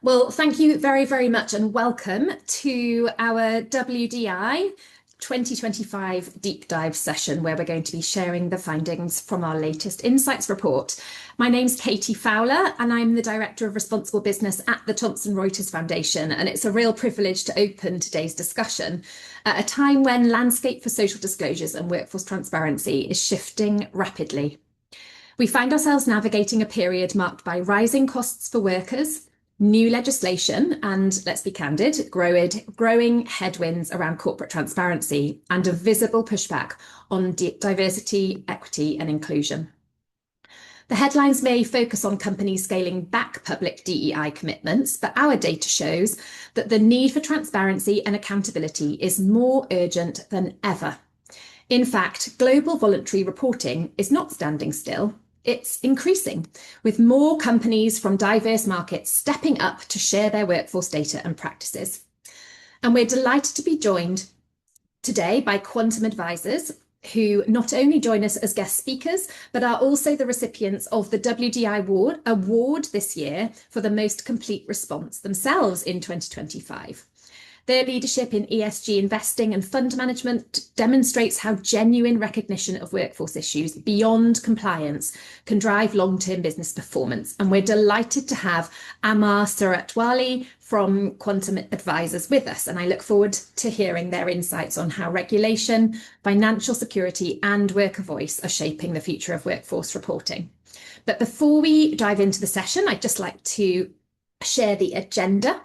Well, thank you very, very much and welcome to our WDI 2025 deep dive session where we're going to be sharing the findings from our latest insights report. My name's Katie Fowler and I'm the Director of Responsible Business at the Thomson Reuters Foundation, and it's a real privilege to open today's discussion at a time when landscape for social disclosures and workforce transparency is shifting rapidly. We find ourselves navigating a period marked by rising costs for workers, new legislation, and let's be candid, growing headwinds around corporate transparency, and a visible pushback on diversity, equity, and inclusion. The headlines may focus on companies scaling back public DEI commitments, but our data shows that the need for transparency and accountability is more urgent than ever. In fact, global voluntary reporting is not standing still. It's increasing, with more companies from diverse markets stepping up to share their workforce data and practices. And we're delighted to be joined today by Quantum Advisors, who not only join us as guest speakers, but are also the recipients of the WDI award this year for the most complete response themselves in 2025. Their leadership in ESG investing and fund management demonstrates how genuine recognition of workforce issues beyond compliance can drive long-term business performance. And we're delighted to have Ammar Suratwala from Quantum Advisors with us. And I look forward to hearing their insights on how regulation, financial security, and worker voice are shaping the future of workforce reporting. But before we dive into the session, I'd just like to share the agenda.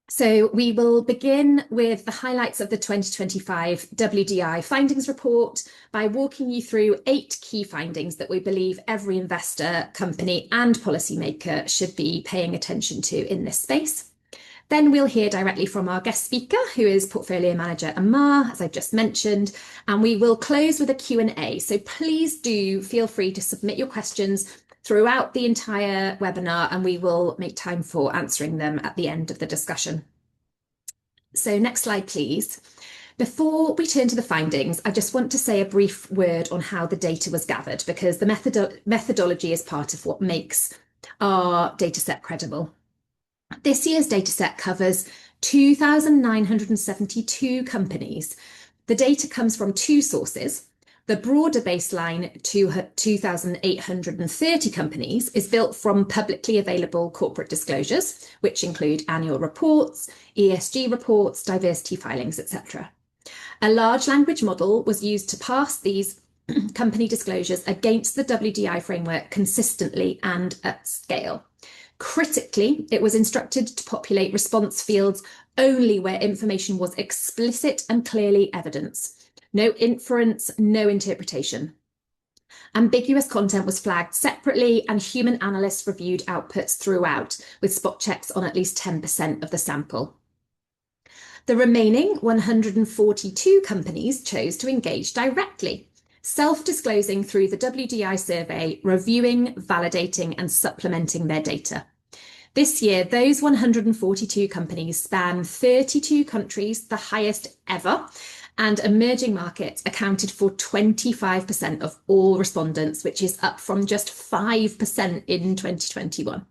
So we will begin with the highlights of the 2025 WDI findings report by walking you through 8 key findings that we believe every investor, company and policymaker should be paying attention to in this space. Then we'll hear directly from our guest speaker, who is portfolio manager Ammar, as I've just mentioned, and we will close with a Q&A. So please do feel free to submit your questions throughout the entire webinar, and we will make time for answering them at the end of the discussion. So next slide, please. Before we turn to the findings, I just want to say a brief word on how the data was gathered, because the methodology is part of what makes our dataset credible. This year's dataset covers 2,972 companies. The data comes from 2 sources. The broader baseline, 2,830 companies, is built from publicly available corporate disclosures, which include annual reports, ESG reports, diversity filings, etc. A large language model was used to parse these company disclosures against the WDI framework consistently and at scale. Critically, it was instructed to populate response fields only where information was explicit and clearly evidenced. No inference, no interpretation. Ambiguous content was flagged separately, and human analysts reviewed outputs throughout, with spot checks on at least 10% of the sample. The remaining 142 companies chose to engage directly, self-disclosing through the WDI survey, reviewing, validating, and supplementing their data. This year, those 142 companies span 32 countries, the highest ever, and emerging markets accounted for 25% of all respondents, which is up from just 5% in 2021.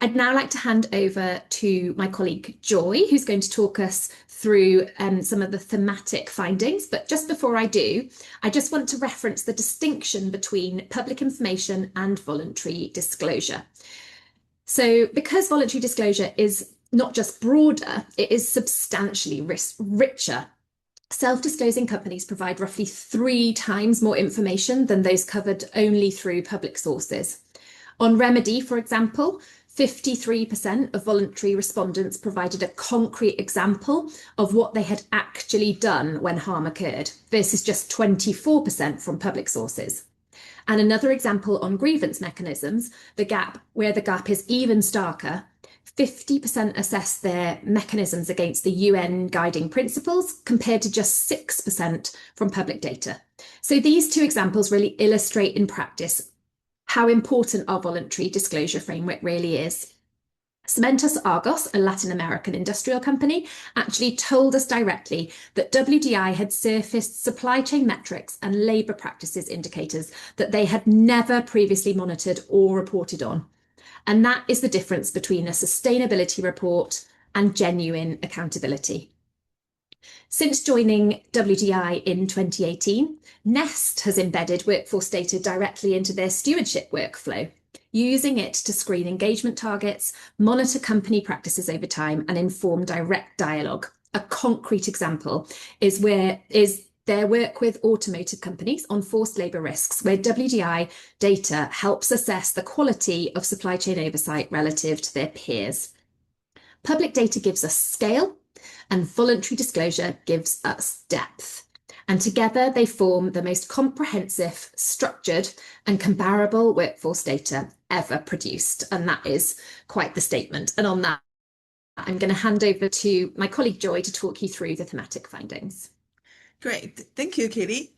I'd now like to hand over to my colleague Joy, who's going to talk us through some of the thematic findings. But just before I do, I just want to reference the distinction between public information and voluntary disclosure. So because voluntary disclosure is not just broader, it is substantially richer. Self-disclosing companies provide roughly 3 times more information than those covered only through public sources. On remedy, for example, 53% of voluntary respondents provided a concrete example of what they had actually done when harm occurred, versus just 24% from public sources. And another example on grievance mechanisms, where the gap is even starker, 50% assess their mechanisms against the UN guiding principles, compared to just 6% from public data. So these 2 examples really illustrate in practice how important our voluntary disclosure framework really is. Cementos Argos, a Latin American industrial company, actually told us directly that WDI had surfaced supply chain metrics and labour practices indicators that they had never previously monitored or reported on. And that is the difference between a sustainability report and genuine accountability. Since joining WDI in 2018, Nest has embedded workforce data directly into their stewardship workflow, using it to screen engagement targets, monitor company practices over time, and inform direct dialogue. A concrete example is their work with automotive companies on forced labour risks, where WDI data helps assess the quality of supply chain oversight relative to their peers. Public data gives us scale, and voluntary disclosure gives us depth. And together they form the most comprehensive, structured, and comparable workforce data ever produced. And that is quite the statement. And on that, I'm going to hand over to my colleague Joy to talk you through the thematic findings. Great. Thank you, Katie.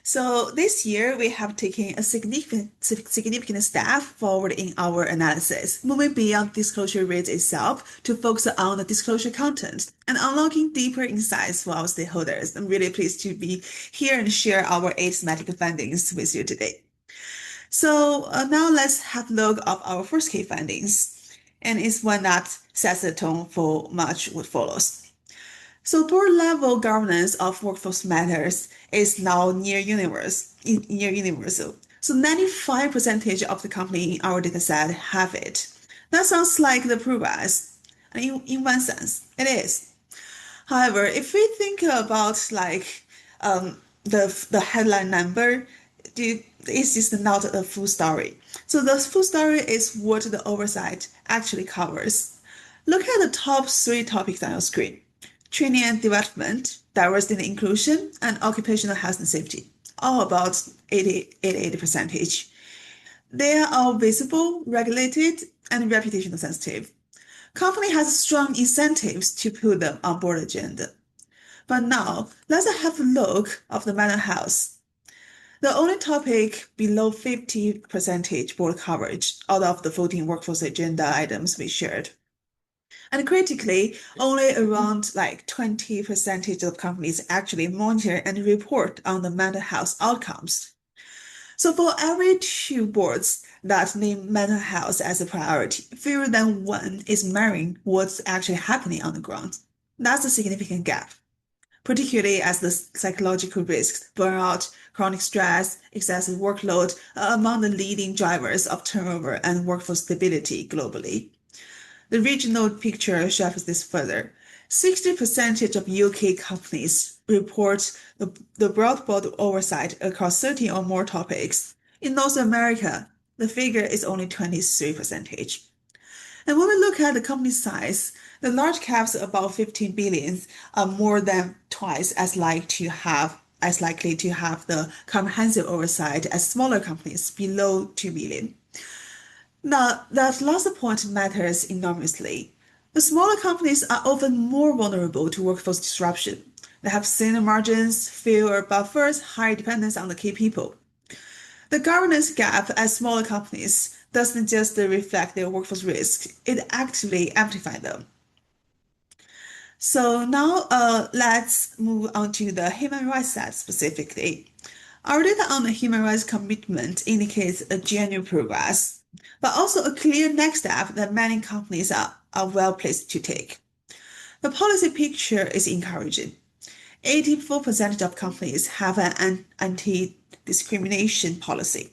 So this year, we have taken a significant step forward in our analysis, moving beyond disclosure rates itself to focus on the disclosure content and unlocking deeper insights for our stakeholders. I'm really pleased to be here and share our 8 thematic findings with you today. So now let's have a look at our first key findings, and it's one that sets the tone for much what follows. So board-level governance of workforce matters is now near universal. So 95% of the company in our dataset have it. That sounds like the progress, and in one sense, it is. However, if we think about the headline number, it's just not a full story. So the full story is what the oversight actually covers. Look at the top 3 topics on your screen. Training and development, diversity and inclusion, and occupational health and safety, all about 80%. They are all visible, regulated, and reputational sensitive. Company has strong incentives to put them on board agenda. But now, let's have a look of the mental health. The only topic below 50% board coverage out of the 14 workforce agenda items we shared. And critically, only around 20% of companies actually monitor and report on the mental health outcomes. So for every 2 boards that name mental health as a priority, fewer than 1 is measuring what's actually happening on the ground. That's a significant gap, particularly as the psychological risks, burnout, chronic stress, excessive workload are among the leading drivers of turnover and workforce stability globally. The regional picture shows this further. 60% of UK companies report the broad board oversight across 30 or more topics. In North America, the figure is only 23%. And when we look at the company size, the large caps above 15 billion are more than twice as likely to have the comprehensive oversight as smaller companies below 2 billion. Now, that last point matters enormously. The smaller companies are often more vulnerable to workforce disruption. They have thinner margins, fewer buffers, higher dependence on the key people. The governance gap at smaller companies doesn't just reflect their workforce risks, it actively amplifies them. So now let's move on to the human rights side specifically. Our data on the human rights commitment indicates a genuine progress, but also a clear next step that many companies are well placed to take. The policy picture is encouraging. 84% of companies have an anti-discrimination policy.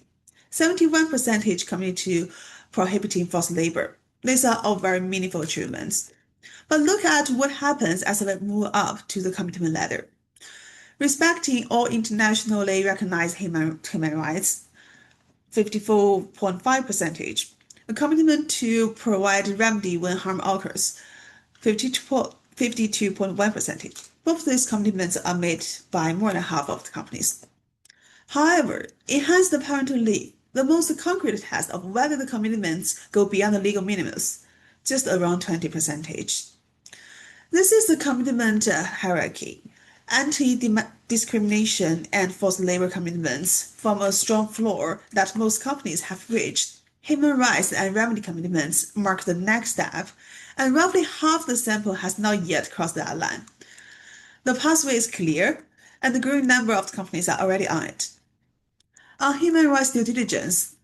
71% commit to prohibiting forced labor. These are all very meaningful achievements. But look at what happens as we move up to the commitment ladder. Respecting all internationally recognized human rights, 54.5%. A commitment to provide remedy when harm occurs, 52.1%. Both these commitments are made by more than half of the companies. However, enhanced parental leave, the most concrete test of whether the commitments go beyond the legal minimums, just around 20%. This is the commitment hierarchy. Anti-discrimination and forced labor commitments form a strong floor that most companies have reached. Human rights and remedy commitments mark the next step, and roughly half the sample has not yet crossed that line. The pathway is clear, and a growing number of companies are already on it. On human rights due diligence,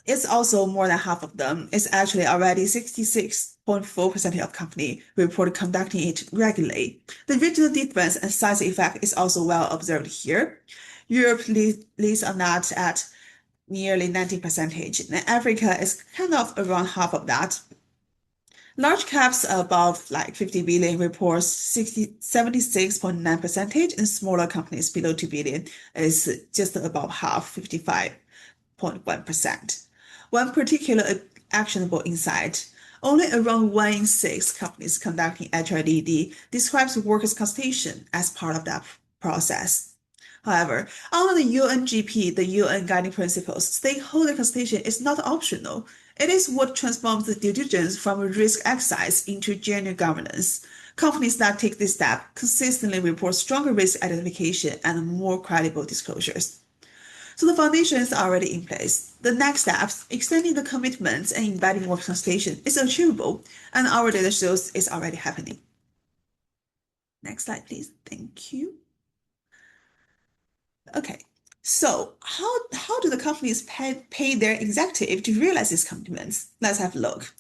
It's also more than half of them. It's actually already 66.4% of companies report conducting it regularly. The regional difference and size effect is also well observed here. Europe leads on that at nearly 90%, and Africa is kind of around half of that. Large caps above like 50 billion reports 76.9%, and smaller companies below 2 billion is just about half, 55.1%. One particular actionable insight, only around 1 in 6 companies conducting HRDD describes workers' consultation as part of that process. However, under the UNGP, the UN Guiding Principles, stakeholder consultation is not optional. It is what transforms the due diligence from a risk exercise into genuine governance. Companies that take this step consistently report stronger risk identification and more credible disclosures. So the foundation is already in place. The next steps, extending the commitments and embedding more consultation, is achievable, and our data shows it's already happening. Next slide, please. Thank you. Okay, so how do the companies pay their executive to realize these commitments? Let's have a look.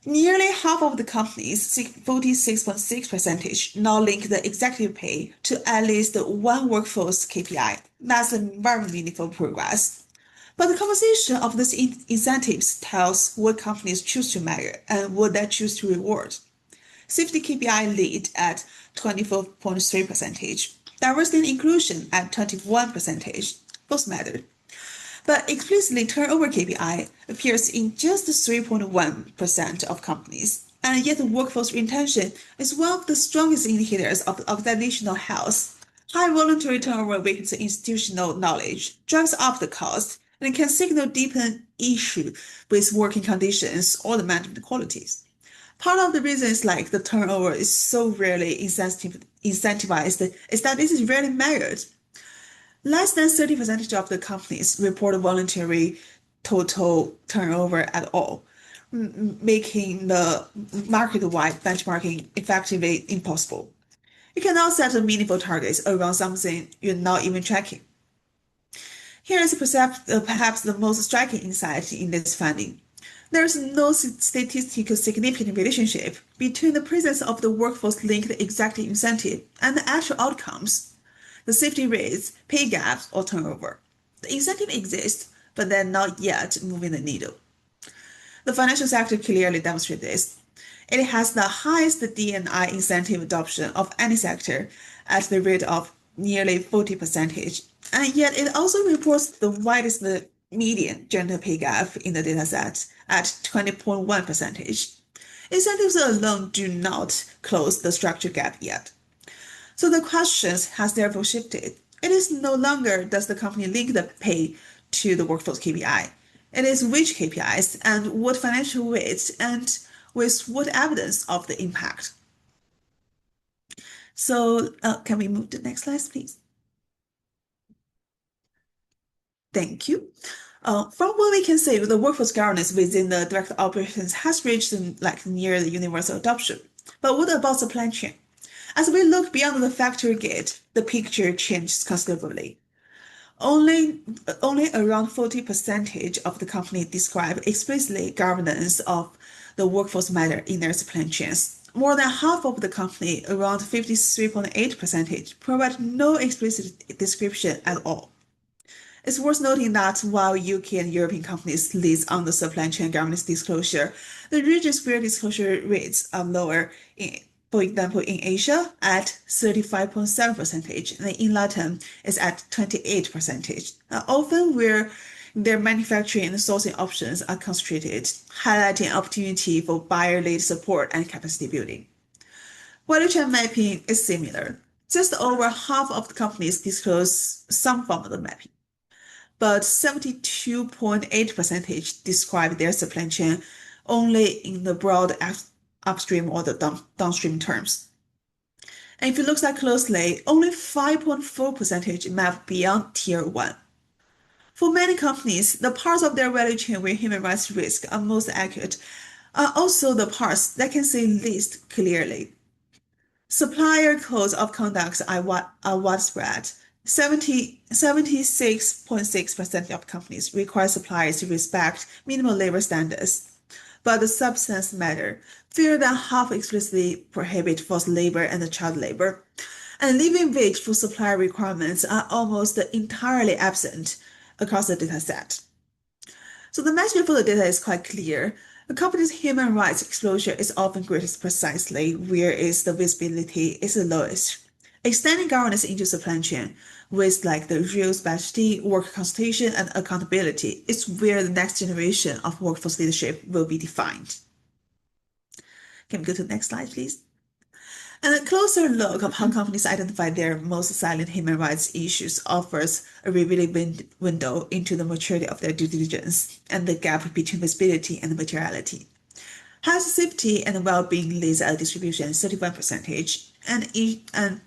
Nearly half of the companies, 46.6%, now link the executive pay to at least one workforce KPI. That's a very meaningful progress. But the composition of these incentives tells what companies choose to measure and what they choose to reward. Safety KPI lead at 24.3%, diversity and inclusion at 21%, both matter. But explicitly turnover KPI appears in just 3.1% of companies, and yet workforce retention is one of the strongest indicators of organizational health. High voluntary turnover weakens institutional knowledge, drives up the cost, and can signal deepen issue with working conditions or the management qualities. Part of the reason is like the turnover is so rarely incentivized is that this is rarely measured. Less than 30% of the companies report voluntary total turnover at all, making the market-wide benchmarking effectively impossible. You cannot set meaningful targets around something you're not even tracking. Here is perhaps the most striking insight in this finding. There is no statistically significant relationship between the presence of the workforce-linked executive incentive and the actual outcomes, the safety rates, pay gaps, or turnover. The incentive exists, but they're not yet moving the needle. The financial sector clearly demonstrates this. It has the highest D&I incentive adoption of any sector at the rate of nearly 40%, and yet it also reports the widest median gender pay gap in the dataset at 20.1%. Incentives alone do not close the structure gap yet. So the questions has therefore shifted. It is no longer does the company link the pay to the workforce KPI. It is which KPIs and what financial weights and with what evidence of the impact. So can we move to the next slide, please? Thank you. From what we can see, the workforce governance within the direct operations has reached like near the universal adoption. But what about supply chain? As we look beyond the factory gate, the picture changes considerably. Only around 40% of the company describe explicitly governance of the workforce matter in their supply chains. More than half of the company, around 53.8%, provide no explicit description at all. It's worth noting that while UK and European companies lead on the supply chain governance disclosure, the regions where disclosure rates are lower, for example, in Asia at 35.7%, and in Latin is at 28%, often where their manufacturing and sourcing options are concentrated, highlighting opportunity for buyer-led support and capacity building. Value chain mapping is similar. Just over half of the companies disclose some form of the mapping, but 72.8% describe their supply chain only in the broad upstream or the downstream terms. And if you look at closely, only 5.4% map beyond Tier 1. For many companies, the parts of their value chain where human rights risks are most accurate are also the parts that can see least clearly. Supplier codes of conduct are widespread, 76.6% of companies require suppliers to respect minimum labor standards, but the substance matter. Fewer than half explicitly prohibit forced labor and child labor. And living wage for supplier requirements are almost entirely absent across the dataset. So the measure for the data is quite clear. A company's human rights exposure is often greatest precisely whereas the visibility is the lowest. Extending governance into supply chain with like the real specialty, work consultation, and accountability is where the next generation of workforce leadership will be defined. Can we go to the next slide, please? And a closer look of how companies identify their most salient human rights issues offers a revealing window into the maturity of their due diligence and the gap between visibility and materiality. Health, safety, and well-being leads at a distribution 31%, and an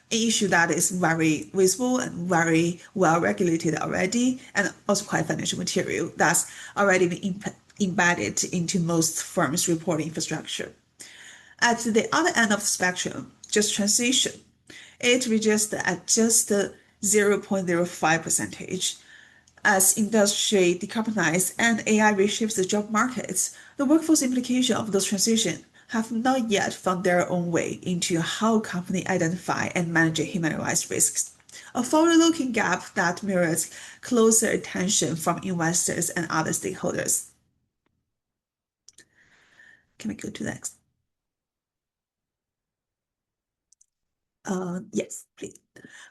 issue that is very visible and very well regulated already, and also quite financial material that's already been embedded into most firms' reporting infrastructure. At the other end of the spectrum, just transition, it reaches at just 0.05%. As industry decarbonizes and AI reshapes the job markets, the workforce implications of those transitions have not yet found their own way into how companies identify and manage human rights risks. A forward-looking gap that mirrors closer attention from investors and other stakeholders. Can we go to next? Yes, please.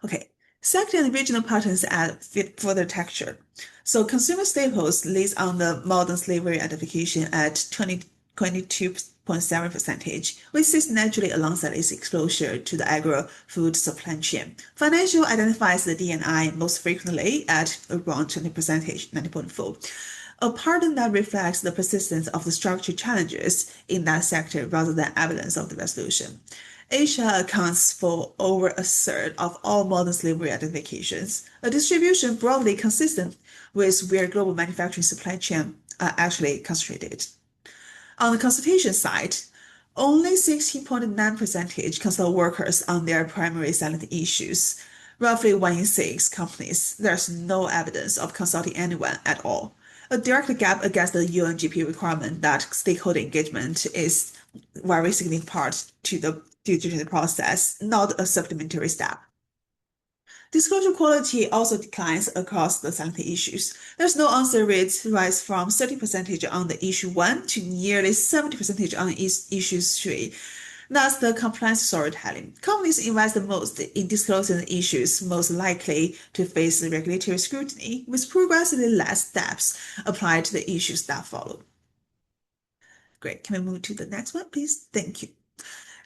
Okay. Sector and regional patterns add further texture. So consumer staples leads on the modern slavery identification at 22.7%, which sits naturally alongside its exposure to the agro-food supply chain. Financial identifies the D&I most frequently at around 20%, 90.4%. A pattern that reflects the persistence of the structural challenges in that sector rather than evidence of the resolution. Asia accounts for over a third of all modern slavery identifications, a distribution broadly consistent with where global manufacturing supply chains are actually concentrated. On the consultation side, only 16.9% consult workers on their primary salient issues. Roughly 1 in 6 companies, there's no evidence of consulting anyone at all. A direct gap against the UNGP requirement that stakeholder engagement is very significant part to the due diligence process, not a supplementary step. Disclosure quality also declines across the salient issues. There's no answer rates rise from 30% on the issue 1 to nearly 70% on issue 3. That's the compliance storytelling. Companies invest the most in disclosing the issues most likely to face the regulatory scrutiny, with progressively less steps applied to the issues that follow. Great. Can we move to the next one, please? Thank you.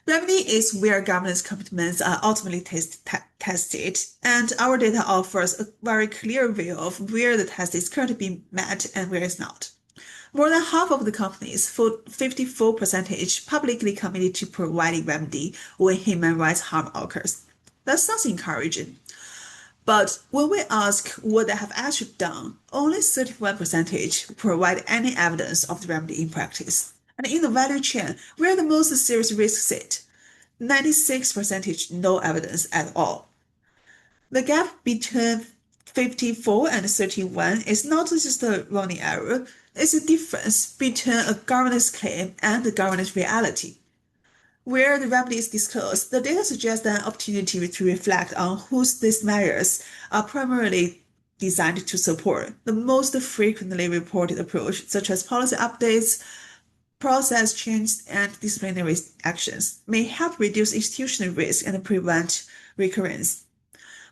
Remedy is where governance commitments are ultimately tested, and our data offers a very clear view of where the test is currently being met and where it's not. More than half of the companies, 54%, publicly committed to providing remedy when human rights harm occurs. That sounds encouraging. But when we ask what they have actually done, only 31% provide any evidence of the remedy in practice. And in the value chain, where the most serious risks sit, 96% no evidence at all. The gap between 54 and 31 is not just a rounding error, it's a difference between a governance claim and the governance reality. Where the remedy is disclosed, the data suggests an opportunity to reflect on whose these measures are primarily designed to support. The most frequently reported approach, such as policy updates, process change, and disciplinary actions, may help reduce institutional risk and prevent recurrence.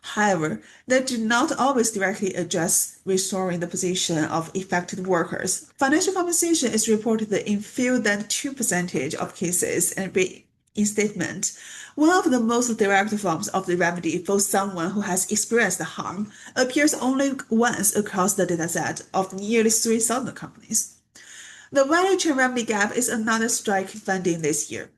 However, they do not always directly address restoring the position of affected workers. Financial compensation is reported in fewer than 2% of cases and reinstatement. One of the most direct forms of the remedy for someone who has experienced the harm appears only once across the dataset of nearly 3,000 companies. The value chain remedy gap is another striking finding this year.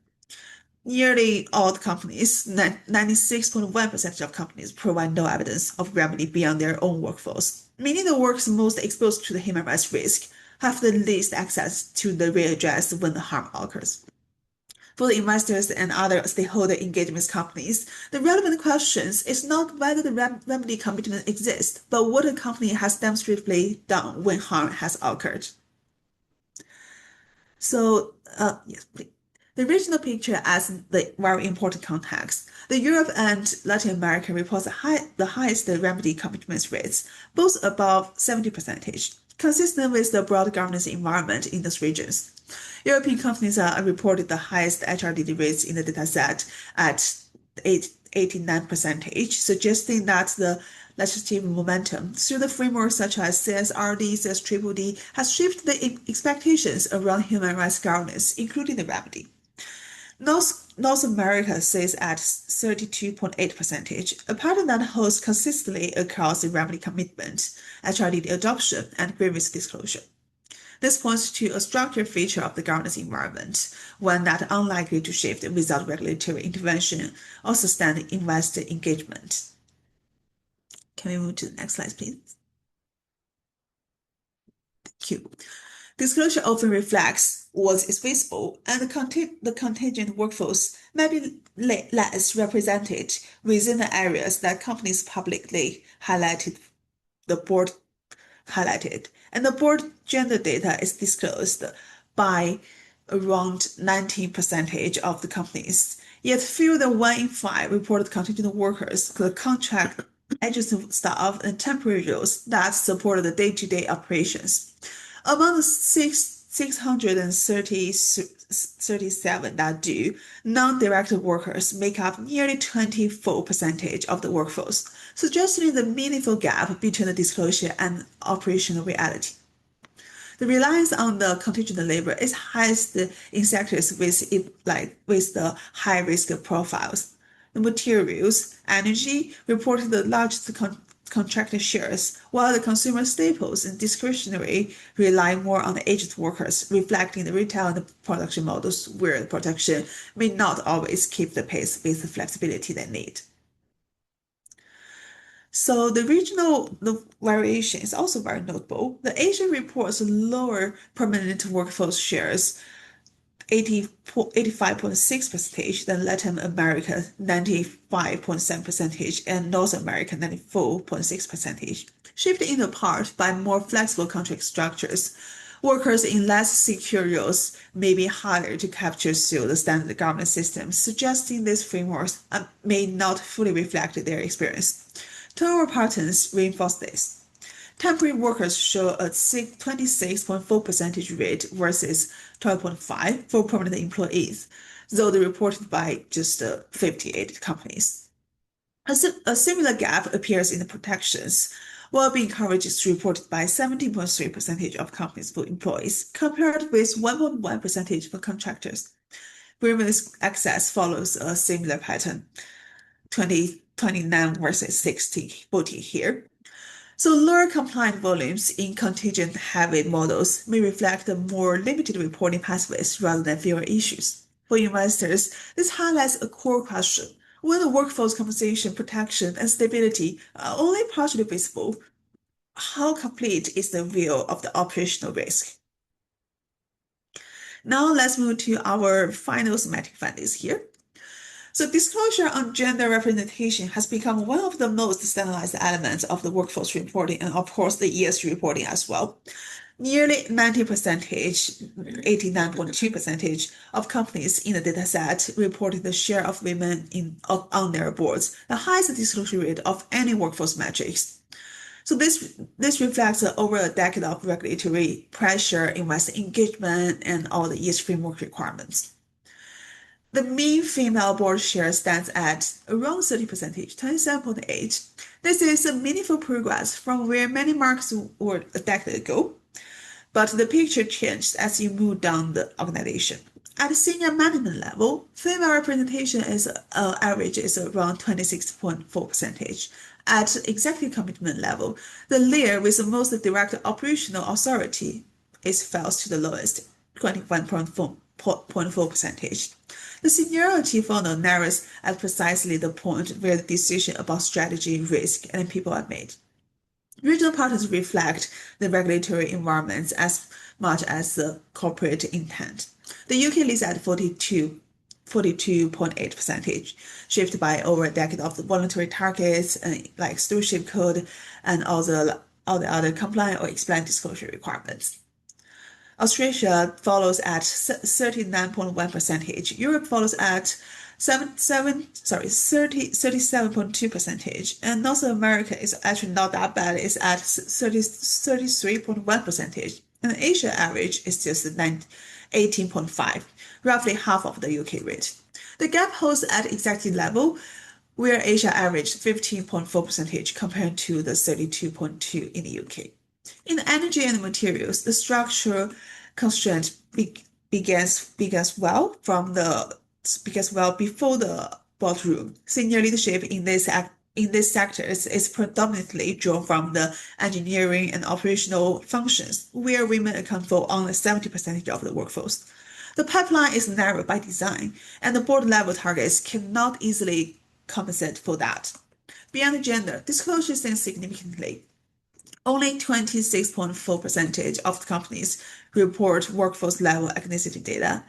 Nearly all the companies, 96.1% of companies, provide no evidence of remedy beyond their own workforce, meaning the workers most exposed to the human rights risk have the least access to the redress when the harm occurs. For the investors and other stakeholder engagement companies, the relevant questions is not whether the remedy commitment exists, but what a company has demonstratively done when harm has occurred. So, yes, please. The regional picture adds the very important context. The Europe and Latin America reports the highest remedy commitment rates, both above 70%, consistent with the broad governance environment in those regions. European companies are reported the highest HRDD rates in the dataset at 89%, suggesting that the legislative momentum through the framework such as CSRD, CSDDD has shifted the expectations around human rights governance, including the remedy. North America sits at 32.8%, a pattern that holds consistently across the remedy commitment, HRDD adoption, and grievance disclosure. This points to a structured feature of the governance environment, one that unlikely to shift without regulatory intervention or sustained investor engagement. Can we move to the next slide, please? Thank you. Disclosure often reflects what is visible, and the contingent workforce may be less represented within the areas that companies publicly highlighted. The board highlighted, and the board gender data is disclosed by around 19% of the companies. Yet fewer than 1 in 5 reported contingent workers, the contract agency staff, and temporary roles that support the day-to-day operations. Among the 637 that do, non-direct workers make up nearly 24% of the workforce, suggesting the meaningful gap between the disclosure and operational reality. The reliance on the contingent labor is highest in sectors with the high-risk profiles. The materials, energy reported the largest contracted shares, while the consumer staples and discretionary rely more on the aged workers, reflecting the retail and the production models where the production may not always keep the pace with the flexibility they need. So the variation is also very notable. The Asian reports lower permanent workforce shares, 85.6%, than Latin America, 95.7%, and North America, 94.6%, shifted in part by more flexible contract structures. Workers in less secure roles may be harder to capture through the standard governance system, suggesting these frameworks may not fully reflect their experience. Turnover patterns reinforce this. Temporary workers show a 26.4% rate versus 12.5% for permanent employees, though they're reported by just 58 companies. A similar gap appears in the protections. Well-being coverage is reported by 17.3% of companies for employees, compared with 1.1% for contractors. Grievance access follows a similar pattern, 29 versus 60/40 here. So lower compliant volumes in contingent-heavy models may reflect a more limited reporting pathways rather than fewer issues. For investors, this highlights a core question. When the workforce compensation, protection, and stability are only partially visible, how complete is the view of the operational risk? Now let's move to our final semantic findings here. So disclosure on gender representation has become one of the most standardized elements of the workforce reporting and, of course, the ESG reporting as well. Nearly 90%, 89.2% of companies in the dataset reported the share of women on their boards, the highest disclosure rate of any workforce metrics. So this reflects over a decade of regulatory pressure, investor engagement, and all the ESG framework requirements. The mean female board share stands at around 30%, 27.8%. This is a meaningful progress from where many marks were a decade ago, but the picture changed as you move down the organization. At the senior management level, female representation average is around 26.4%. At executive commitment level, the layer with the most direct operational authority falls to the lowest, 21.4%. The seniority funnel narrows at precisely the point where the decision about strategy, risk, and people are made. Regional patterns reflect the regulatory environments as much as the corporate intent. The UK leads at 42%, 42.8%, shaped by over a decade of the voluntary targets and like stewardship code and all the other compliant or explained disclosure requirements. Australia follows at 39.1%. Europe follows at 37.2%. And North America is actually not that bad. It's at 33.1%. And Asia average is just 18.5, roughly half of the UK rate. The gap holds at executive level, where Asia averaged 15.4% compared to the 32.2 in the UK. In energy and materials, the structural constraint begins well before the boardroom. Senior leadership in these sectors is predominantly drawn from the engineering and operational functions, where women account for only 70% of the workforce. The pipeline is narrow by design, and the board level targets cannot easily compensate for that. Beyond gender, disclosure sinks significantly. Only 26.4% of the companies report workforce level ethnicity data,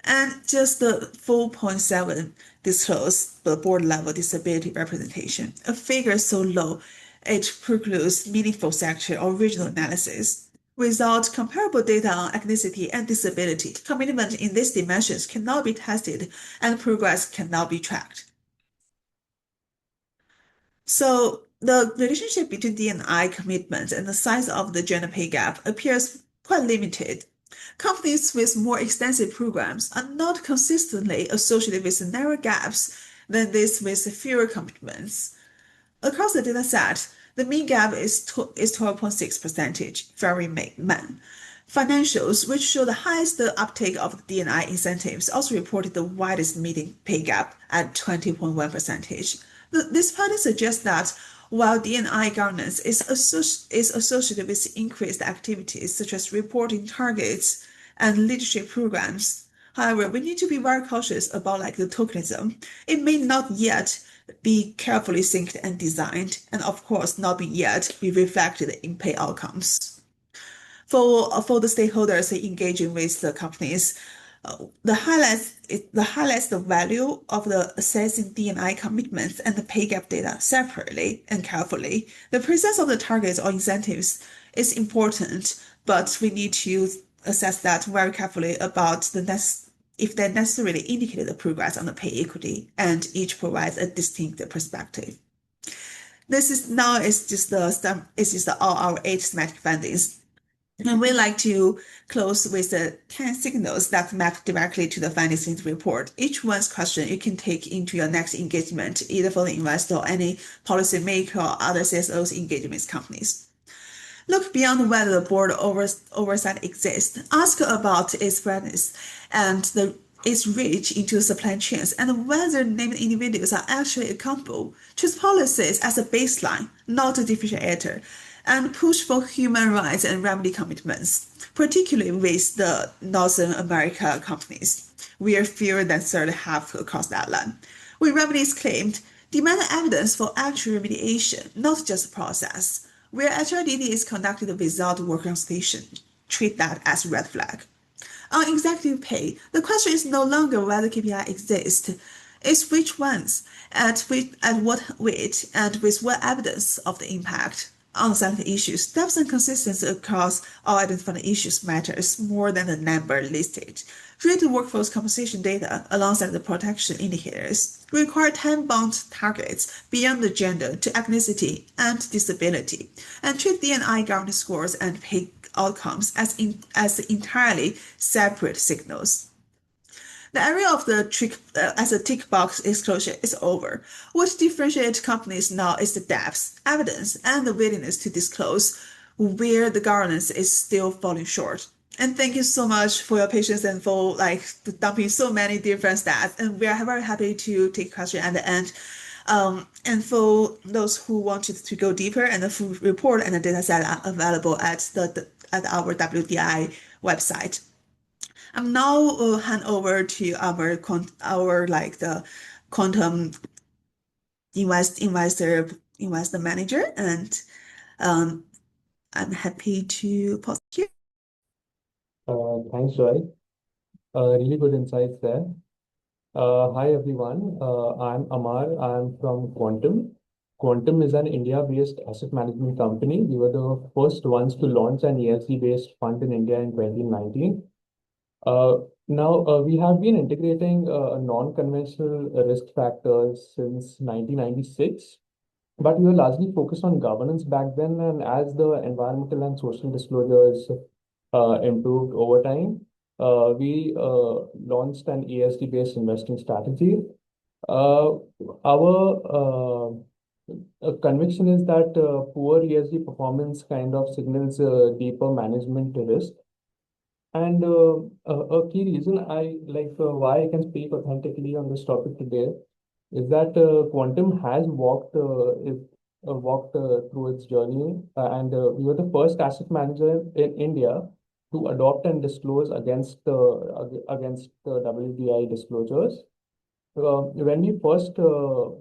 and just the 4.7% disclose the board level disability representation, a figure so low it precludes meaningful sector or regional analysis. Without comparable data on ethnicity and disability, commitment in these dimensions cannot be tested and progress cannot be tracked. So the relationship between D&I commitments and the size of the gender pay gap appears quite limited. Companies with more extensive programs are not consistently associated with narrower gaps than these with fewer commitments. Across the dataset, the mean gap is 12.6%, very men. Financials, which show the highest uptake of D&I incentives, also reported the widest median pay gap at 20.1%. This pattern suggests that while D&I governance is associated with increased activities such as reporting targets and leadership programs, however, we need to be very cautious about the tokenism. It may not yet be carefully synced and designed, and of course not yet be reflected in pay outcomes. For the stakeholders engaging with the companies, the highlights the value of the assessing D&I commitments and the pay gap data separately and carefully. The presence of the targets or incentives is important, but we need to assess that very carefully about if they necessarily indicate the progress on the pay equity, and each provides a distinct perspective. This is just all our 8 thematic findings. And we like to close with the 10 signals that map directly to the findings in the report. Each one's question you can take into your next engagement, either for the investor or any policymaker or other CSOs engaging with companies. Look beyond whether the board oversight exists. Ask about its presence and its reach into supply chains, and whether named individuals are actually accountable. Choose policies as a baseline, not a differentiator, and push for human rights and remedy commitments, particularly with the Northern America companies, where fewer than third have crossed that line. When remedy is claimed, demand evidence for actual remediation, not just process. Where HRDD is conducted without work consultation, treat that as a red flag. On executive pay, the question is no longer whether KPI exists, it's which ones, at what weight, and with what evidence of the impact. On selected issues, depth and consistency across all identified issues matters more than the number listed. Rate the workforce compensation data alongside the protection indicators. Require time-bound targets beyond the gender to ethnicity and disability, and treat D&I governance scores and pay outcomes as entirely separate signals. The area of the as a tick box disclosure is over. What differentiates companies now is the depth, evidence, and the willingness to disclose where the governance is still falling short. And thank you so much for your patience and for dumping so many different stats. And we are very happy to take questions at the end. And for those who wanted to go deeper, and the full report and the data set are available at our WDI website. I'm now hand over to our the quantum investor manager, and I'm happy to pause here. Thanks, Joy. Really good insights there. Hi everyone, I'm Ammar. I'm from Quantum. Quantum is an India-based asset management company. We were the first ones to launch an ESG-based fund in India in 2019. Now, we have been integrating non-conventional risk factors since 1996, but we were largely focused on governance back then. And as the environmental and social disclosures improved over time, we launched an ESG-based investing strategy. Uh, our conviction is that poor ESG performance kind of signals deeper management risk. And a key reason I like why I can speak authentically on this topic today is that Quantum has walked through its journey, and we were the first asset manager in India to adopt and disclose against the WDI disclosures. When we first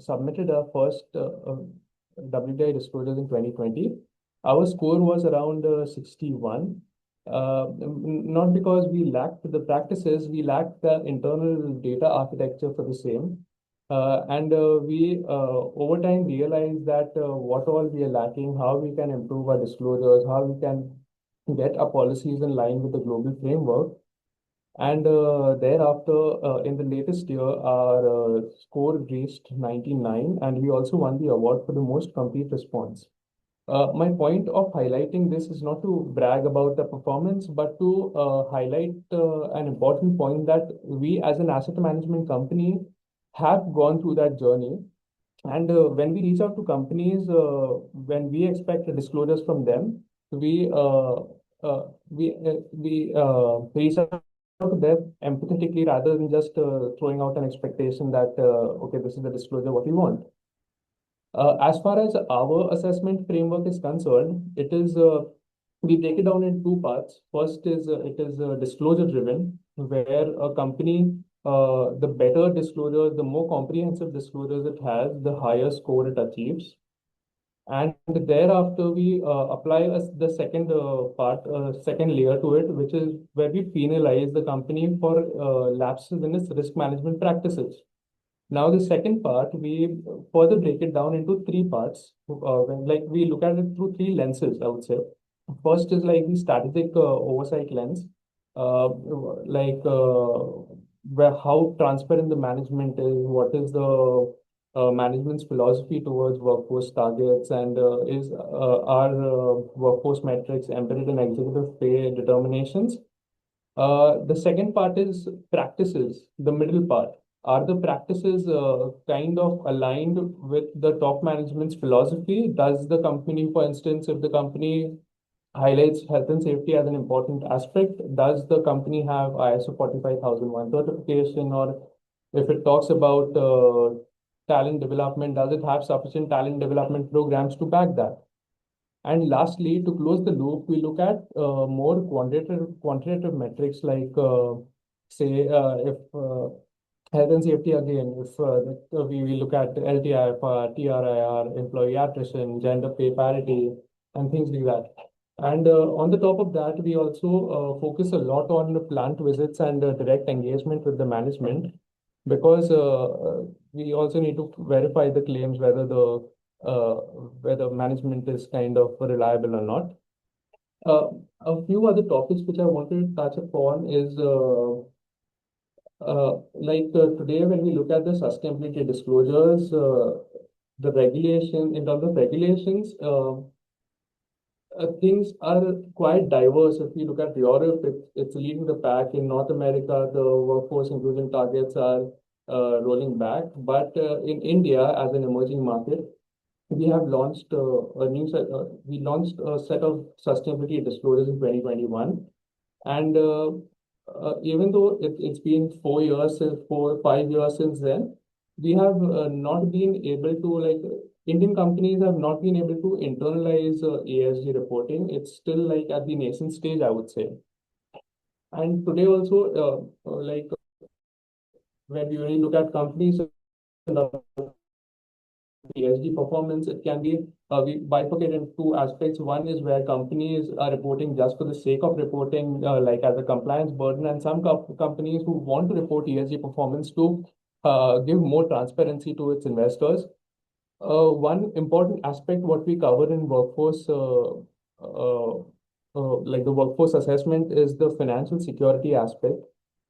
submitted our first WDI disclosures in 2020, our score was around 61. Not because we lacked the practices, we lacked the internal data architecture for the same. And we over time realized that what all we are lacking, how we can improve our disclosures, how we can get our policies in line with the global framework. And thereafter, in the latest year, our score reached 99, and we also won the award for the most complete response. My point of highlighting this is not to brag about the performance, but to highlight an important point that we, as an asset management company, have gone through that journey. And when we reach out to companies, when we expect disclosures from them, we uh, reach out to them empathetically rather than just throwing out an expectation that okay, this is the disclosure what we want. As far as our assessment framework is concerned, it is we break it down in two parts. First is it is disclosure driven, where a company the better disclosure, the more comprehensive disclosures it has, the higher score it achieves. And thereafter, we apply the second second layer to it, which is where we penalize the company for lapses in its risk management practices. Now, the second part, we further break it down into three parts. Like we look at it through three lenses, I would say. First is like the strategic oversight lens, like where how transparent the management is, what is the management's philosophy towards workforce targets, and is our workforce metrics embedded in executive pay determinations. The second part is practices, the middle part. Are the practices kind of aligned with the top management's philosophy? Does the company, for instance, if the company highlights health and safety as an important aspect, does the company have ISO 45001 certification? Or if it talks about talent development, does it have sufficient talent development programs to back that? And lastly, to close the loop, we look at more quantitative metrics like, say, if health and safety again, if we look at LTIFR, TRIR, employee attrition, gender pay parity, and things like that. And on the top of that, we also focus a lot on the plant visits and direct engagement with the management, because we also need to verify the claims uh, whether management is kind of reliable or not. Uh, a few other topics which I wanted to touch upon is today when we look at the sustainability disclosures, the regulation in terms of regulations, things are quite diverse. If we look at Europe, it's leading the pack. In North America, the workforce inclusion targets are rolling back. But in India, as an emerging market, we have launched we launched a set of sustainability disclosures in 2021. And even though it's been 4 years, 5 years since then, we have not been able to like Indian companies have not been able to internalize ESG reporting. It's still like at the nascent stage, I would say. And today also, when we really look at companies and ESG performance, it can be we bifurcate in two aspects. One is where companies are reporting just for the sake of reporting, like as a compliance burden, and some companies who want to report ESG performance to give more transparency to its investors. One important aspect what we cover in workforce, like the workforce assessment, is the financial security aspect.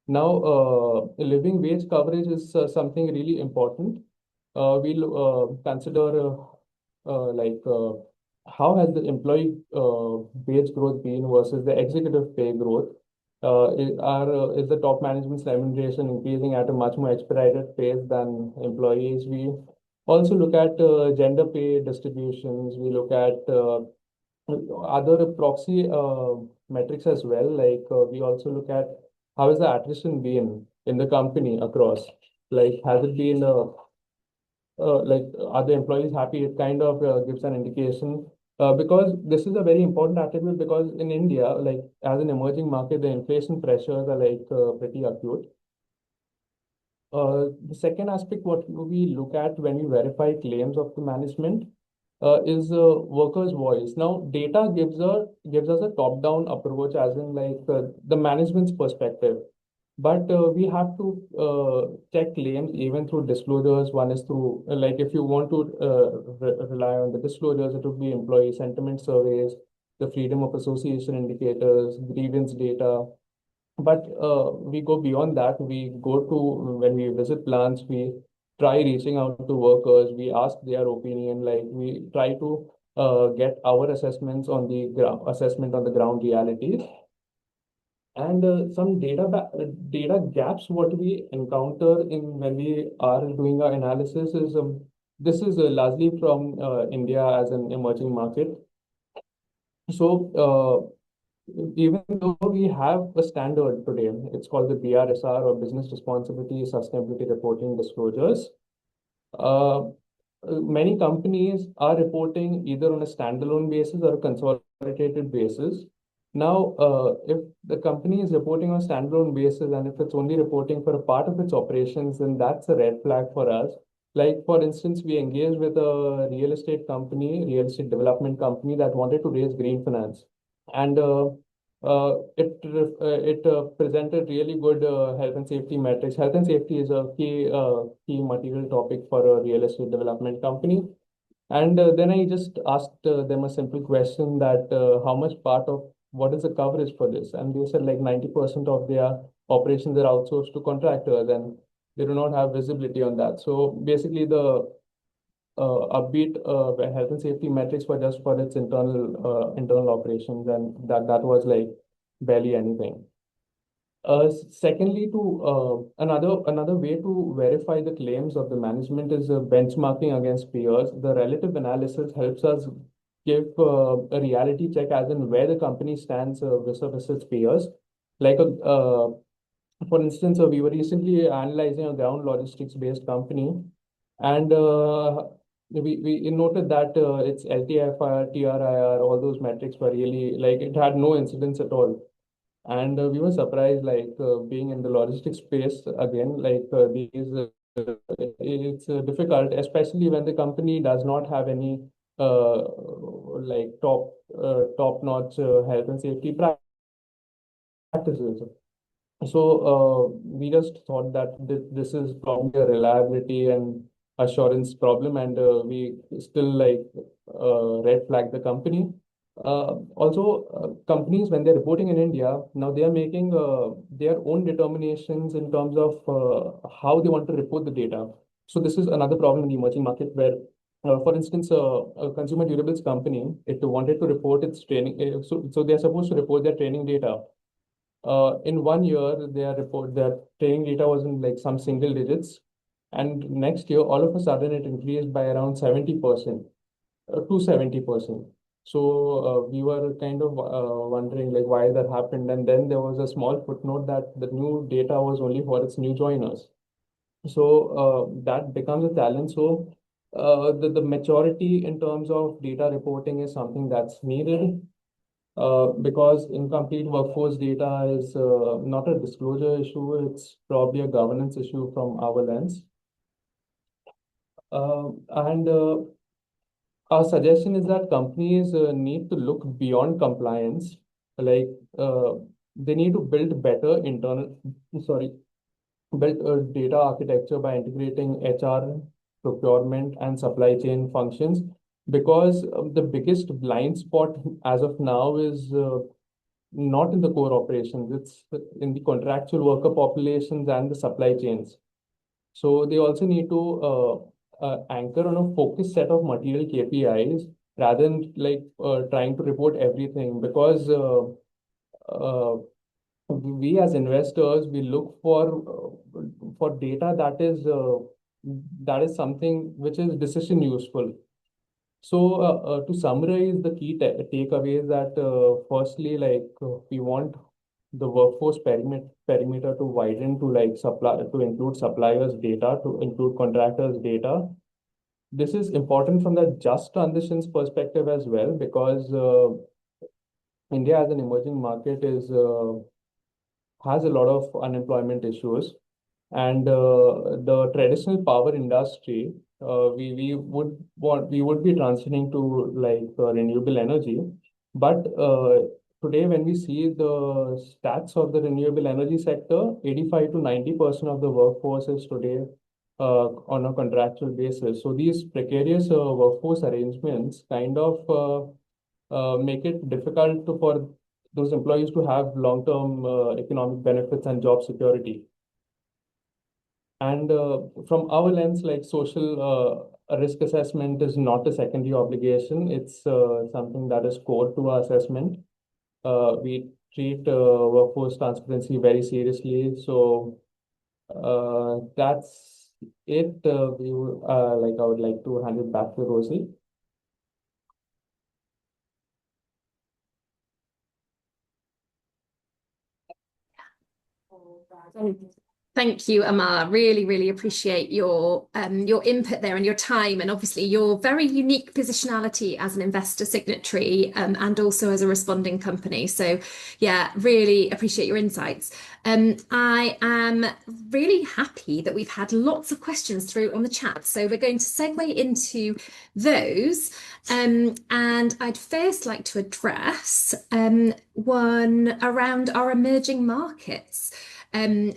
Now, living wage coverage is something really important. We'll consider how has the employee wage growth been versus the executive pay growth. Is the top management's remuneration increasing at a much more expedited pace than employees? We also look at gender pay distributions. We look at other proxy metrics as well. We also look at how has the attrition been in the company across. Like, has it been are the employees happy? It kind of gives an indication. Because this is a very important attribute, because in India, like as an emerging market, the inflation pressures are pretty acute. The second aspect what we look at when we verify claims of the management is workers' voice. Now, data gives us a top-down approach, as in the management's perspective. But we have to check claims even through disclosures. One is through if you want to rely on the disclosures, it would be employee sentiment surveys, the freedom of association indicators, grievance data. But we go beyond that. We go to when we visit plants, we try reaching out to workers. We ask their opinion. Like we try to get our assessments on the assessment on the ground realities. And some data gaps what we encounter in when we are doing our analysis is this is largely from India as an emerging market. So even though we have a standard today, it's called the BRSR, or Business Responsibility Sustainability Reporting Disclosures. Many companies are reporting either on a standalone basis or a consolidated basis. Now, if the company is reporting on a standalone basis and if it's only reporting for a part of its operations, then that's a red flag for us. Like, for instance, we engaged with a real estate development company that wanted to raise green finance. And it presented really good health and safety metrics. Health and safety is a key material topic for a real estate development company. And then I just asked them a simple question that how much part of what is the coverage for this? And they said like 90% of their operations are outsourced to contractors, and they do not have visibility on that. So basically, the upbeat health and safety metrics were just for its internal operations, and that was like barely anything. Secondly, to another way to verify the claims of the management is benchmarking against peers. The relative analysis helps us give a reality check, as in where the company stands versus its peers. For instance, we were recently analyzing a ground logistics based company, and we noted that its LTIFR, TRIR, all those metrics were really like it had no incidents at all. And we were surprised, being in the logistics space again, it's difficult, especially when the company does not have any top-notch health and safety practices. So we just thought that this is probably a reliability and assurance problem, and we still red flag the company. Also, companies, when they're reporting in India, now they are making their own determinations in terms of how they want to report the data. So this is another problem in the emerging market where, for instance, a consumer durables company, it wanted to report its training. So they're supposed to report their training data. In 1 year, their training data was in like some single digits. And next year, all of a sudden, it increased by around 70% to 70%. So we were kind of wondering like why that happened. And then there was a small footnote that the new data was only for its new joiners. So that becomes a challenge. So the maturity in terms of data reporting is something that's needed. Because incomplete workforce data is not a disclosure issue, it's probably a governance issue from our lens. And our suggestion is that companies need to look beyond compliance. Like they need to build better built a data architecture by integrating HR, procurement, and supply chain functions, because the biggest blind spot as of now is not in the core operations, it's in the contractual worker populations and the supply chains. So they also need to anchor on a focused set of material KPIs rather than like trying to report everything, because uh, we as investors, we look for data that is something which is decision useful. So to summarize the key takeaways, that firstly, like we want the workforce perimeter to widen to like supply to include suppliers data, to include contractors data. This is important from the just transitions perspective as well, because India as an emerging market is has a lot of unemployment issues, and the traditional power industry, we would be transitioning to like renewable energy, but today when we see the stats of the renewable energy sector, 85 to 90% of the workforce is today on a contractual basis. So these precarious workforce arrangements kind of make it difficult for those employees to have long-term economic benefits and job security. And from our lens, like social risk assessment is not a secondary obligation. It's something that is core to our assessment. We treat workforce transparency very seriously. So that's it. I would like to hand it back to Rosie. Thank you, Ammar. Really, really appreciate your input there and your time, and obviously your very unique positionality as an investor signatory, and also as a responding company. So, yeah, really appreciate your insights. I am really happy that we've had lots of questions through on the chat. So we're going to segue into those. And I'd first like to address one around our emerging markets.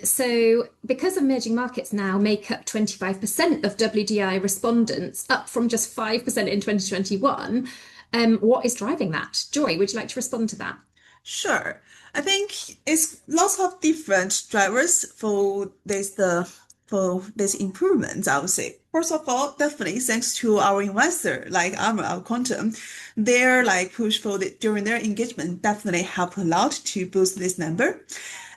So because emerging markets now make up 25% of WDI respondents, up from just 5% in 2021, what is driving that? Joy, would you like to respond to that? Sure. I think it's lots of different drivers for this improvement, I would say. First of all, definitely thanks to our investor like Ammar, our quantum, their like push during their engagement definitely helped a lot to boost this number.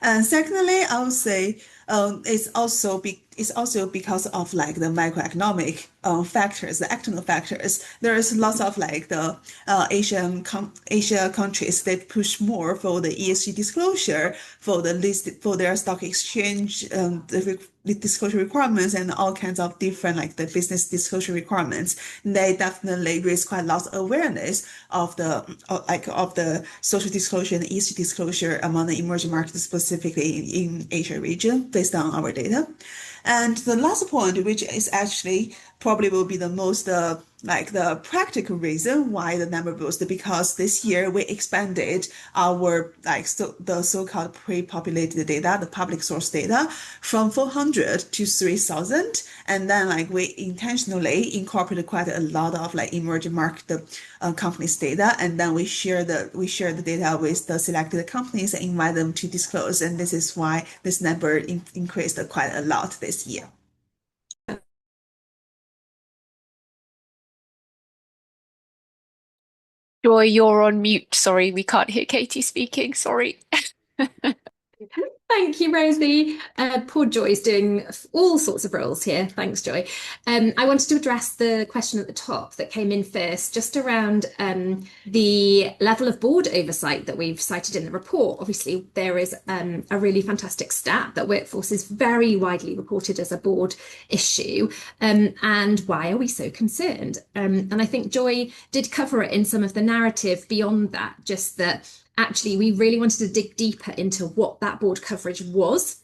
And secondly, I would say it's also because of like the macroeconomic factors, the external factors. There is lots of like the Asia countries that push more for the ESG disclosure, for their stock exchange, the disclosure requirements, and all kinds of different like the business disclosure requirements. They definitely raise quite a lot of awareness of the social disclosure and ESG disclosure among the emerging markets, specifically in Asia region, based on our data. And the last point, which is actually probably will be the most the practical reason why the number boosted, because this year we expanded our the so-called pre-populated data, the public source data, from 400 to 3,000, and then like we intentionally incorporated quite a lot of like emerging market companies data, and then we share the data with the selected companies and invite them to disclose, and this is why this number increased quite a lot this year. Joy, you're on mute. Sorry, we can't hear Katie speaking. Sorry. Thank you, Rosie. Poor Joy's doing all sorts of roles here. Thanks, Joy. I wanted to address the question at the top that came in first, just around the level of board oversight that we've cited in the report. Obviously, there is a really fantastic stat that workforce is very widely reported as a board issue. And why are we so concerned? And I think Joy did cover it in some of the narrative beyond that, just that actually, we really wanted to dig deeper into what that board coverage was.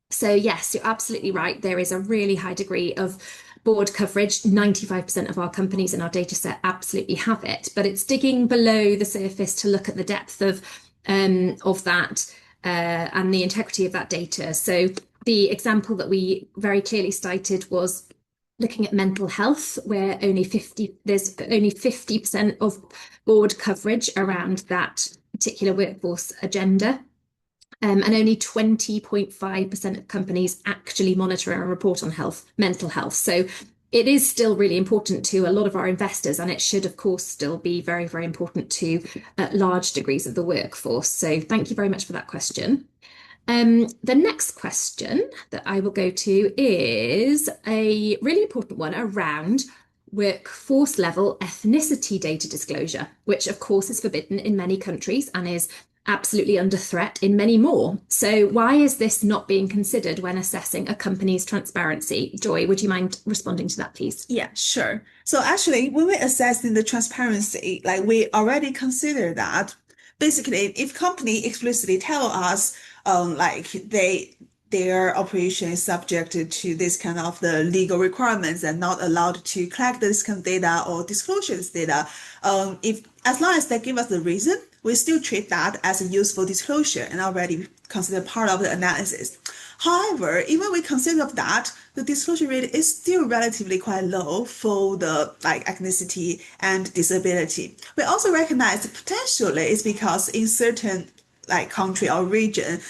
So yes, you're absolutely right. There is a really high degree of board coverage. 95% of our companies in our data set absolutely have it, but it's digging below the surface to look at the depth of that and the integrity of that data. So The example that we very clearly cited was looking at mental health, where there's only 50% of board coverage around that particular workforce agenda. And only 20.5% of companies actually monitor and report on mental health. So it is still really important to a lot of our investors, and it should, of course, still be very, very important to large degrees of the workforce. So thank you very much for that question. The next question that I will go to is a really important one around workforce level ethnicity data disclosure, which of course is forbidden in many countries and is absolutely under threat in many more. So why is this not being considered when assessing a company's transparency? Joy, would you mind responding to that, please? Yeah, sure. So actually, when we're assessing the transparency, like we already consider that basically if company explicitly tell us like their operation is subjected to this kind of the legal requirements and not allowed to collect this kind of data or disclose this data, if as long as they give us the reason, we still treat that as a useful disclosure and already consider part of the analysis. However, even we consider of that, the disclosure rate is still relatively quite low for the like ethnicity and disability. We also recognize potentially it's because in certain like country or region,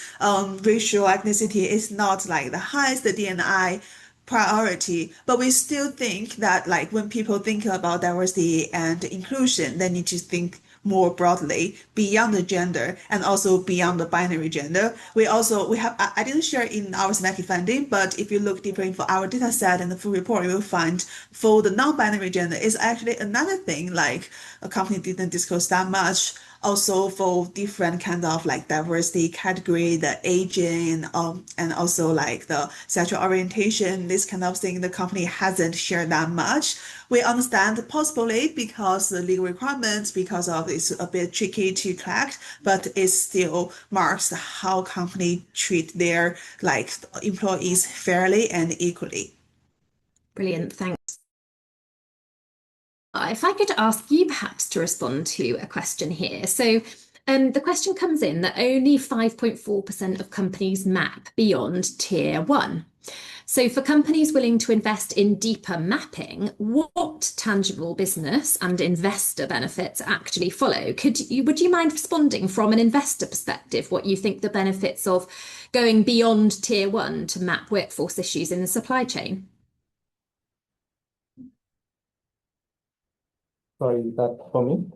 racial ethnicity is not like the highest D&I priority, but we still think that like when people think about diversity and inclusion, they need to think more broadly beyond the gender and also beyond the binary gender. We have I didn't share in our thematic finding, but if you look deeper into our data set and the full report, you will find for the non-binary gender is actually another thing like a company didn't disclose that much. Also for different kind of like diversity category, the aging, and also like the sexual orientation, this kind of thing, the company hasn't shared that much. We understand possibly because the legal requirements, because of it's a bit tricky to collect, but it still marks how company treat their like employees fairly and equally. Brilliant, thanks. If I could ask you perhaps to respond to a question here. So the question comes in that only 5.4% of companies map beyond tier 1. So for companies willing to invest in deeper mapping, what tangible business and investor benefits actually follow? Would you mind responding from an investor perspective, what you think the benefits of going beyond tier 1 to map workforce issues in the supply chain? Sorry, is that for me?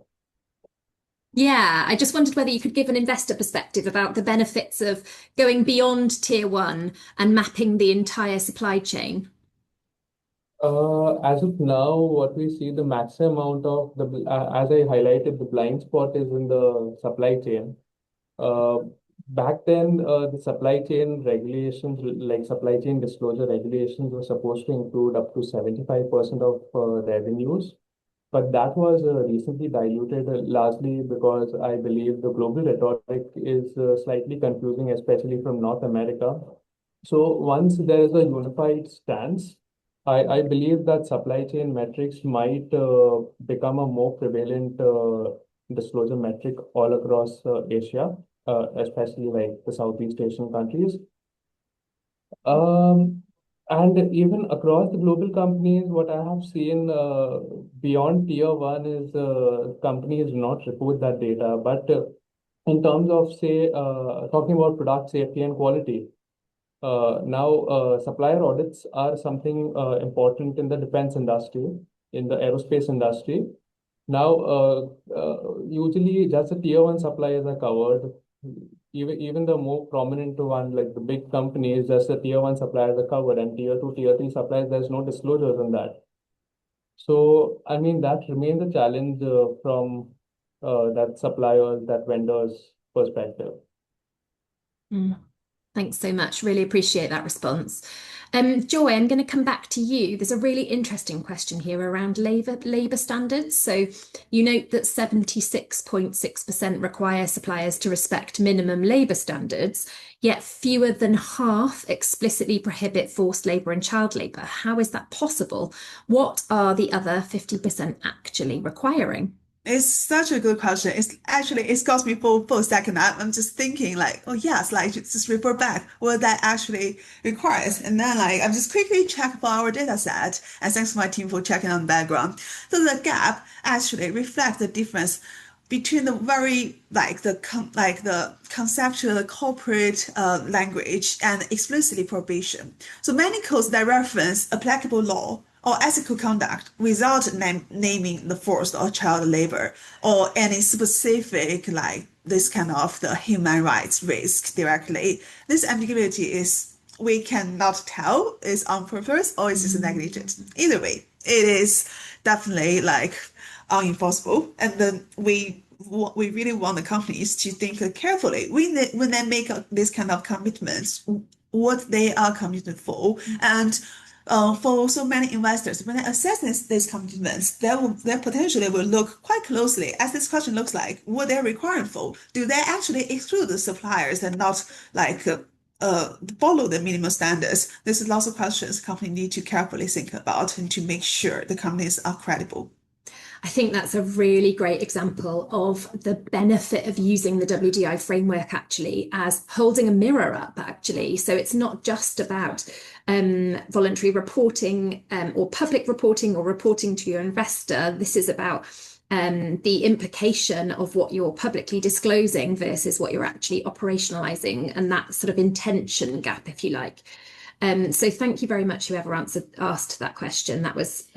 Yeah, I just wondered whether you could give an investor perspective about the benefits of going beyond tier 1 and mapping the entire supply chain. As of now, what we see the maximum amount of as I highlighted, the blind spot is in the supply chain. Back then, the supply chain regulations, like supply chain disclosure regulations, were supposed to include up to 75% of revenues. But that was recently diluted largely because I believe the global rhetoric is slightly confusing, especially from North America. So once there is a unified stance, I believe that supply chain metrics might become a more prevalent disclosure metric all across Asia, especially like the Southeast Asian countries. And even across the global companies, what I have seen beyond tier 1 is companies do not report that data. But in terms of, say, talking about product safety and quality, now supplier audits are something important in the defense industry, in the aerospace industry. Now, usually just the tier 1 suppliers are covered. Even the more prominent one, like the big companies, just the tier 1 suppliers are covered, and tier 2, tier 3 suppliers, there's no disclosures on that. So, I mean, that remains a challenge from that suppliers, that vendors' perspective. Thanks so much. Really appreciate that response. Joy, I'm going to come back to you. There's a really interesting question here around labour standards. So you note that 76.6% require suppliers to respect minimum labour standards, yet fewer than half explicitly prohibit forced labour and child labour. How is that possible? What are the other 50% actually requiring? It's such a good question. It's got me for a second. I'm just thinking like, oh yes, like just report back what that actually requires. And then like I'm just quickly check for our data set. And thanks to my team for checking on the background. So the gap actually reflects the difference between the very like the conceptual the corporate language and explicitly prohibition. So many codes that reference applicable law or ethical conduct without naming the forced or child labor or any specific like this kind of the human rights risk directly. This ambiguity is we cannot tell is on purpose or is just negligent. Either way, it is definitely like unenforceable. And then we really want the companies to think carefully when they make this kind of commitments, what they are committed for. And for so many investors, when they assess these commitments, they potentially will look quite closely, as this question looks like, what they're requiring for. Do they actually exclude the suppliers and not like follow the minimum standards? This is lots of questions companies need to carefully think about and to make sure the companies are credible. I think that's a really great example of the benefit of using the WDI framework actually as holding a mirror up actually. So it's not just about voluntary reporting or public reporting or reporting to your investor. This is about the implication of what you're publicly disclosing versus what you're actually operationalizing, and that sort of intention gap, if you like. So thank you very much, whoever asked that question. That was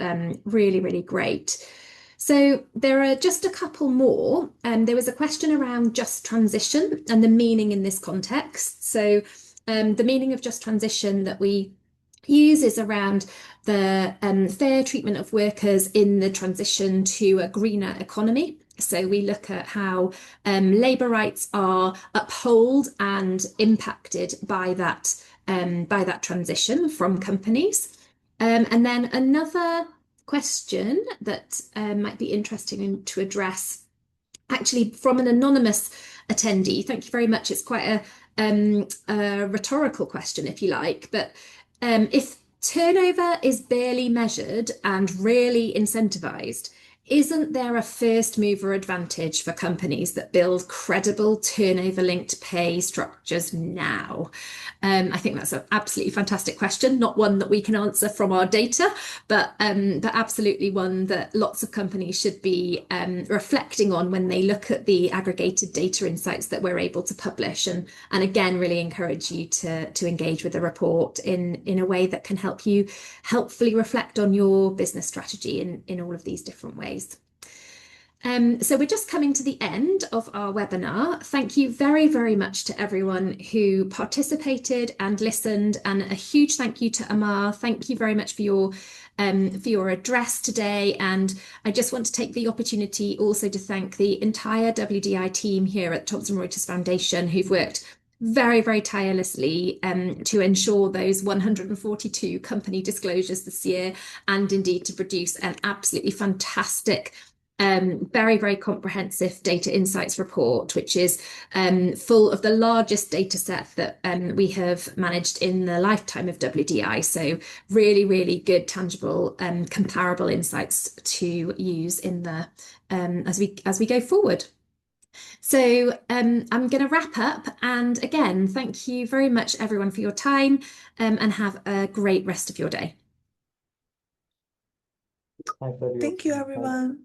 really, really great. So there are just a couple more. There was a question around just transition and the meaning in this context. So the meaning of just transition that we use is around the fair treatment of workers in the transition to a greener economy. So we look at how labour rights are upheld and impacted by that transition from companies. And then another question that might be interesting to address, actually from an anonymous attendee. Thank you very much. It's quite a rhetorical question, if you like, but if turnover is barely measured and really incentivized, isn't there a first mover advantage for companies that build credible turnover linked pay structures now? I think that's an absolutely fantastic question, not one that we can answer from our data, but absolutely one that lots of companies should be reflecting on when they look at the aggregated data insights that we're able to publish. And again, really encourage you to engage with the report in a way that can help you helpfully reflect on your business strategy in all of these different ways. So we're just coming to the end of our webinar. Thank you very, very much to everyone who participated and listened, and a huge thank you to Ammar. Thank you very much for your address today. And I just want to take the opportunity also to thank the entire WDI team here at Thomson Reuters Foundation, who've worked very, very tirelessly to ensure those 142 company disclosures this year, and indeed to produce an absolutely fantastic very, very comprehensive data insights report, which is full of the largest data set that we have managed in the lifetime of WDI. So really, really good, tangible, comparable insights to use in the as we go forward. So I'm going to wrap up, and again, thank you very much everyone for your time, and have a great rest of your day. Thanks, everyone. Thank you, everyone.